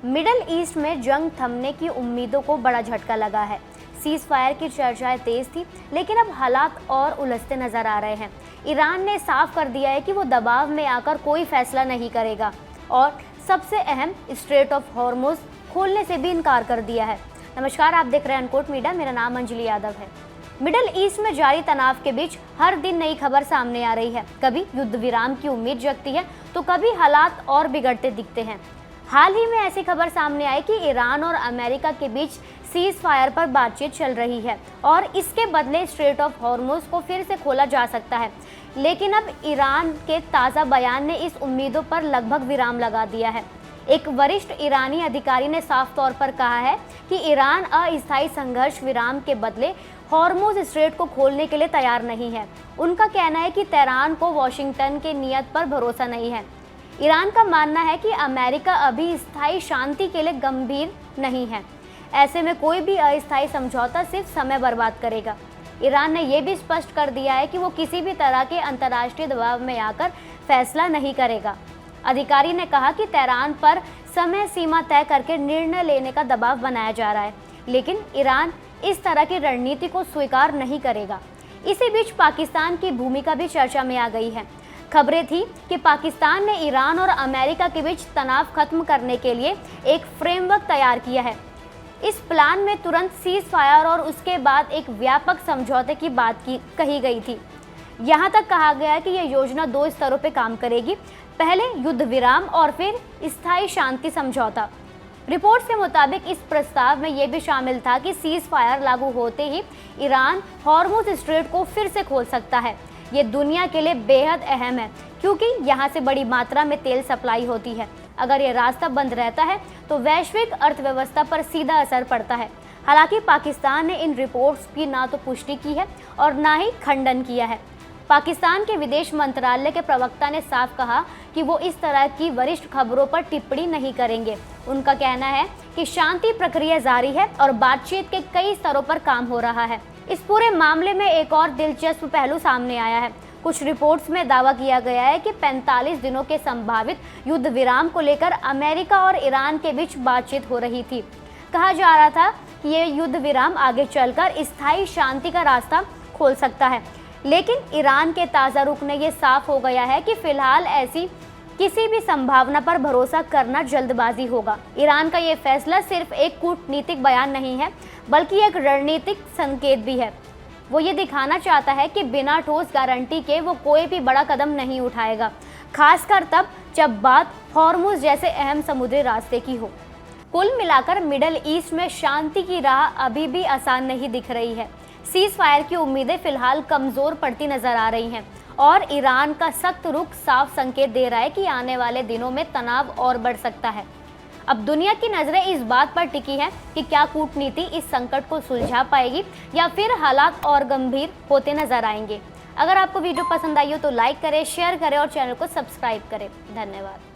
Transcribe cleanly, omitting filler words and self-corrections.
Middle east में जंग थमने की उम्मीदों को बड़ा झटका लगा है। सीज फायर की चर्चाएं तेज थी, लेकिन अब हालात और उलझते नजर आ रहे हैं। ईरान ने साफ कर दिया है कि वो दबाव में आकर कोई फैसला नहीं करेगा और सबसे अहम स्ट्रेट ऑफ हॉर्मुज खोलने से भी इनकार कर दिया है। नमस्कार, आप देख रहे हैं अनकोट मीडिया। मेरा नाम अंजलि यादव है। मिडल ईस्ट में जारी तनाव के बीच हर दिन नई खबर सामने आ रही है। कभी युद्ध विराम की उम्मीद जगती है तो कभी हालात और बिगड़ते दिखते हैं। हाल ही में ऐसी खबर सामने आई कि ईरान और अमेरिका के बीच सीज फायर पर बातचीत चल रही है और इसके बदले स्ट्रेट ऑफ हॉर्मुज को फिर से खोला जा सकता है। लेकिन अब ईरान के ताज़ा बयान ने इस उम्मीदों पर लगभग विराम लगा दिया है। एक वरिष्ठ ईरानी अधिकारी ने साफ तौर पर कहा है कि ईरान अस्थायी संघर्ष विराम के बदले हॉर्मुज स्ट्रेट को खोलने के लिए तैयार नहीं है। उनका कहना है कि तेहरान को वॉशिंगटन के नियत पर भरोसा नहीं है। ईरान का मानना है कि अमेरिका अभी स्थायी शांति के लिए गंभीर नहीं है। ऐसे में कोई भी अस्थायी समझौता सिर्फ समय बर्बाद करेगा। ईरान ने यह भी स्पष्ट कर दिया है कि वो किसी भी तरह के अंतर्राष्ट्रीय दबाव में आकर फैसला नहीं करेगा। अधिकारी ने कहा कि तेहरान पर समय सीमा तय करके निर्णय लेने का दबाव बनाया जा रहा है, लेकिन ईरान इस तरह की रणनीति को स्वीकार नहीं करेगा। इसी बीच पाकिस्तान की भूमिका भी चर्चा में आ गई है। खबरें थी कि पाकिस्तान ने ईरान और अमेरिका के बीच तनाव खत्म करने के लिए एक फ्रेमवर्क तैयार किया है। इस प्लान में तुरंत सीज फायर और उसके बाद एक व्यापक समझौते की बात कही गई थी। यहाँ तक कहा गया है कि यह योजना 2 स्तरों पर काम करेगी। पहले युद्ध विराम और फिर स्थायी शांति समझौता। रिपोर्ट के मुताबिक इस प्रस्ताव में यह भी शामिल था कि सीज फायर लागू होते ही ईरान हॉर्मुज स्ट्रेट को फिर से खोल सकता है। ये दुनिया के लिए बेहद अहम है, क्योंकि यहाँ से बड़ी मात्रा में तेल सप्लाई होती है। अगर ये रास्ता बंद रहता है तो वैश्विक अर्थव्यवस्था पर सीधा असर पड़ता है। हालांकि पाकिस्तान ने इन रिपोर्ट्स की ना तो पुष्टि की है और ना ही खंडन किया है। पाकिस्तान के विदेश मंत्रालय के प्रवक्ता ने साफ कहा कि वो इस तरह की वरिष्ठ खबरों पर टिप्पणी नहीं करेंगे। उनका कहना है कि शांति प्रक्रिया जारी है और बातचीत के कई स्तरों पर काम हो रहा है। इस पूरे मामले में एक और दिलचस्प पहलू सामने आया है। कुछ रिपोर्ट्स में दावा किया गया है कि 45 दिनों के संभावित युद्ध विराम को लेकर अमेरिका और ईरान के बीच बातचीत हो रही थी। कहा जा रहा था कि ये युद्ध विराम आगे चलकर स्थायी शांति का रास्ता खोल सकता है, लेकिन ईरान के ताज़ा रुख ने यह साफ हो गया है कि फिलहाल ऐसी किसी भी संभावना पर भरोसा करना जल्दबाजी होगा। ईरान का ये फैसला सिर्फ एक कूटनीतिक बयान नहीं है, बल्कि एक रणनीतिक संकेत भी है। वो ये दिखाना चाहता है कि बिना ठोस गारंटी के वो कोई भी बड़ा कदम नहीं उठाएगा, खासकर तब जब बात हॉर्मुज जैसे अहम समुद्री रास्ते की हो। कुल मिलाकर मिडल ईस्ट में शांति की राह अभी भी आसान नहीं दिख रही है। सीज फायर की उम्मीदें फिलहाल कमज़ोर पड़ती नजर आ रही हैं और ईरान का सख्त रुख साफ संकेत दे रहा है कि आने वाले दिनों में तनाव और बढ़ सकता है। अब दुनिया की नज़रें इस बात पर टिकी है कि क्या कूटनीति इस संकट को सुलझा पाएगी या फिर हालात और गंभीर होते नजर आएंगे। अगर आपको वीडियो पसंद आई हो तो लाइक करें, शेयर करें और चैनल को सब्सक्राइब करें। धन्यवाद।